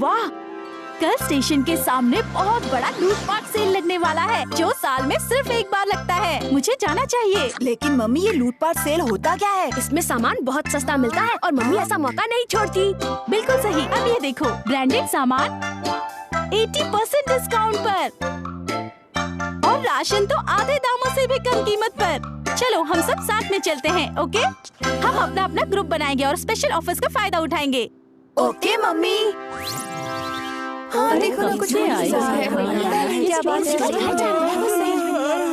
वाह, कल स्टेशन के सामने बहुत बड़ा लूटपाट सेल लगने वाला है जो साल में सिर्फ एक बार लगता है। मुझे जाना चाहिए। लेकिन मम्मी, ये लूटपाट सेल होता क्या है? इसमें सामान बहुत सस्ता मिलता है और मम्मी ऐसा मौका नहीं छोड़ती। बिल्कुल सही। अब ये देखो, ब्रांडेड सामान 80% डिस्काउंट पर और राशन तो आधे दामों से भी कम कीमत पर। चलो हम सब साथ में चलते हैं, ओके? हम अपना अपना ग्रुप बनाएंगे और स्पेशल ऑफर्स का फायदा उठाएंगे। Okay mummy. हाँ, देखो ना, कुछ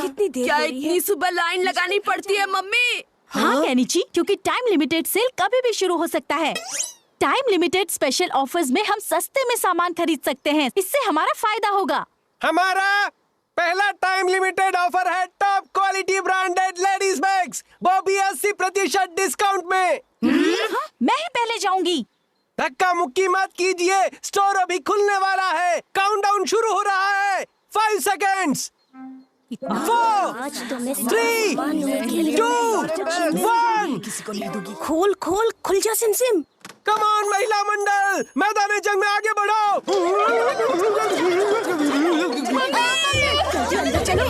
कितनी देर क्या इतनी सुबह लाइन लगानी पड़ती है मम्मी? हाँ कैनिची, क्योंकि टाइम लिमिटेड सेल कभी भी शुरू हो सकता है। टाइम लिमिटेड स्पेशल ऑफर्स में हम सस्ते में सामान खरीद सकते हैं। इससे हमारा फायदा होगा। हमारा पहला टाइम लिमिटेड ऑफर है top quality branded ladies bags, वो भी 80% डिस्काउंट में। मैं ही पहले जाऊंगी। धक्का मुक्की मत कीजिए, स्टोर अभी खुलने वाला है। काउंटडाउन शुरू हो रहा है। 5 सेकेंड्स। 4, 3, 2, 1। खोल खोल खुल जा सिमसिम। कम ऑन महिला मंडल, मैदान जंग में आगे बढ़ो। चलो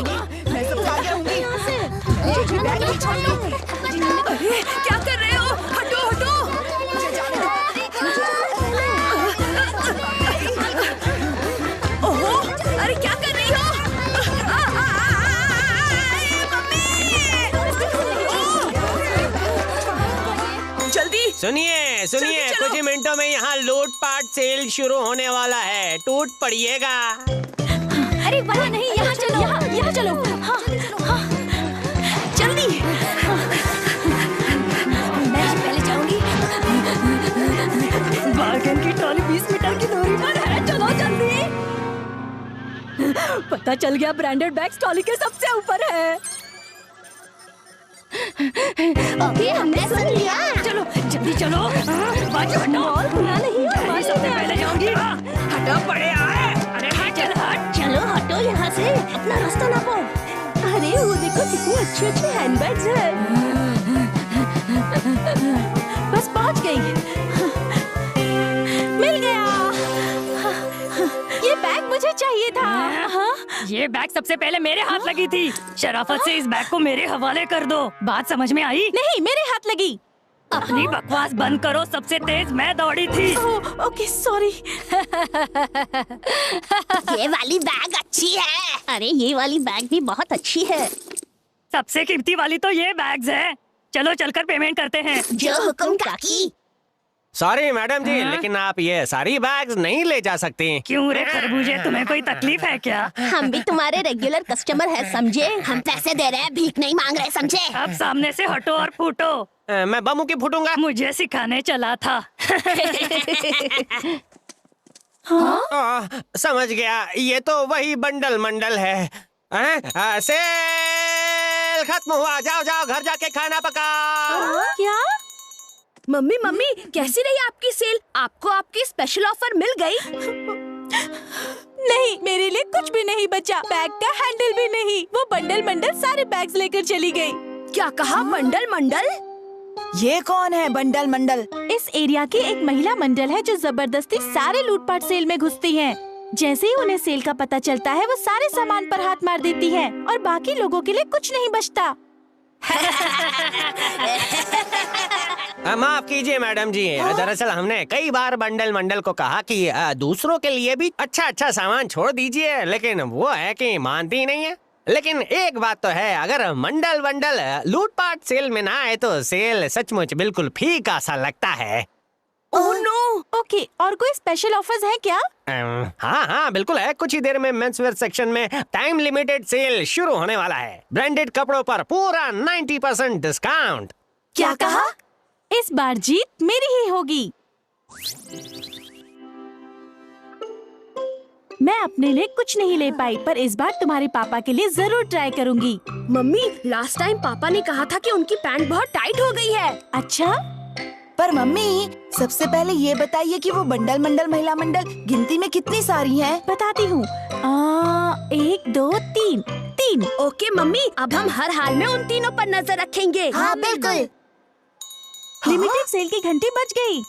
अरे क्या कर रहे हो? हटो हटो। ओहो, अरे क्या कर रही हो? जल्दी सुनिए जल्दी चलो। कुछ ही मिनटों में यहाँ लूटपाट सेल शुरू होने वाला है। टूट पड़िएगा। अरे वहाँ नहीं, यहाँ चलो, यहाँ चलो। हाँ, हाँ, जल्दी। मैं पहले जाऊंगी। बार्गेन की ट्रॉली 20 मीटर की दूरी पर है। चलो जल्दी। पता चल गया, ब्रांडेड बैग्स ट्रॉली के सबसे ऊपर है। ओके, हमने सुन लिया। चलो जल्दी चलो। बाजू हटो। और खुला नहीं है। मैं सबसे पहले जाऊंगी। हटो, पड़े आए। अरे चल हट। चलो हटो यहाँ से, अपना रास्ता ना पाओ। अरे वो देखो, कितनी अच्छी अच्छी हैंडबैग्स है। बस पहुँच गई। मिल गया। ये बैग मुझे चाहिए था। हाँ? ये बैग सबसे पहले मेरे हाथ लगी थी। शराफत से इस बैग को मेरे हवाले कर दो। बात समझ में आई? नहीं, मेरे हाथ लगी। अपनी बकवास बंद करो। सबसे तेज मैं दौड़ी थी। Okay, sorry. ये वाली बैग अच्छी है। अरे ये वाली बैग भी बहुत अच्छी है। सबसे कीमती वाली तो ये बैग्स है। चलो चलकर पेमेंट करते हैं। जो हुक्म काकी। सॉरी मैडम जी, लेकिन आप ये सारी बैग्स नहीं ले जा सकती। क्यों रे खरबूजे, तुम्हें कोई तकलीफ है क्या? हम भी तुम्हारे रेगुलर कस्टमर हैं, समझे? हम पैसे दे रहे हैं, भीख नहीं मांग रहे, समझे? अब सामने से हटो और फूटो। मैं बमू की फूटूंगा। मुझे सिखाने चला था। समझ गया, ये तो वही बंडल मंडल है। सेल खत्म हुआ। जाओ जाओ, घर जाके खाना पकाओ। क्या? मम्मी मम्मी, कैसी रही आपकी सेल? आपको आपकी स्पेशल ऑफर मिल गई? नहीं, मेरे लिए कुछ भी नहीं बचा। बैग का हैंडल भी नहीं। वो बंडल मंडल सारे बैग्स लेकर चली गई। क्या कहा? बंडल मंडल? ये कौन है बंडल मंडल? इस एरिया की एक महिला मंडल है जो जबरदस्ती सारे लूटपाट सेल में घुसती है। जैसे ही उन्हें सेल का पता चलता है, वो सारे सामान पर हाथ मार देती है और बाकी लोगों के लिए कुछ नहीं बचता। माफ कीजिए मैडम जी, दरअसल हमने कई बार बंडल मंडल को कहा कि दूसरों के लिए भी अच्छा अच्छा सामान छोड़ दीजिए, लेकिन वो है कि मानती नहीं है। लेकिन एक बात तो है, अगर मंडल वंडल लूटपाट सेल में ना आए तो सेल सचमुच बिल्कुल फीका सा लगता है। Oh no. ओके, और कोई स्पेशल ऑफर्स है क्या? हाँ हाँ बिल्कुल है। कुछ ही देर में मेंसवेयर सेक्शन में टाइम लिमिटेड सेल शुरू होने वाला है। ब्रांडेड कपड़ों पर पूरा 90% डिस्काउंट। क्या कहा? इस बार जीत मेरी ही होगी। मैं अपने लिए कुछ नहीं ले पाई, पर इस बार तुम्हारे पापा के लिए जरूर ट्राई करूंगी। मम्मी, लास्ट टाइम पापा ने कहा था कि उनकी पैंट बहुत टाइट हो गई है। अच्छा? पर मम्मी, सबसे पहले ये बताइए कि वो बंडल मंडल महिला मंडल गिनती में कितनी सारी हैं? बताती हूँ। 1 2 3 3। ओके मम्मी, अब हम हर हाल में उन तीनों पर नजर रखेंगे। हाँ बिल्कुल। लिमिटेड सेल की घंटी बज गई।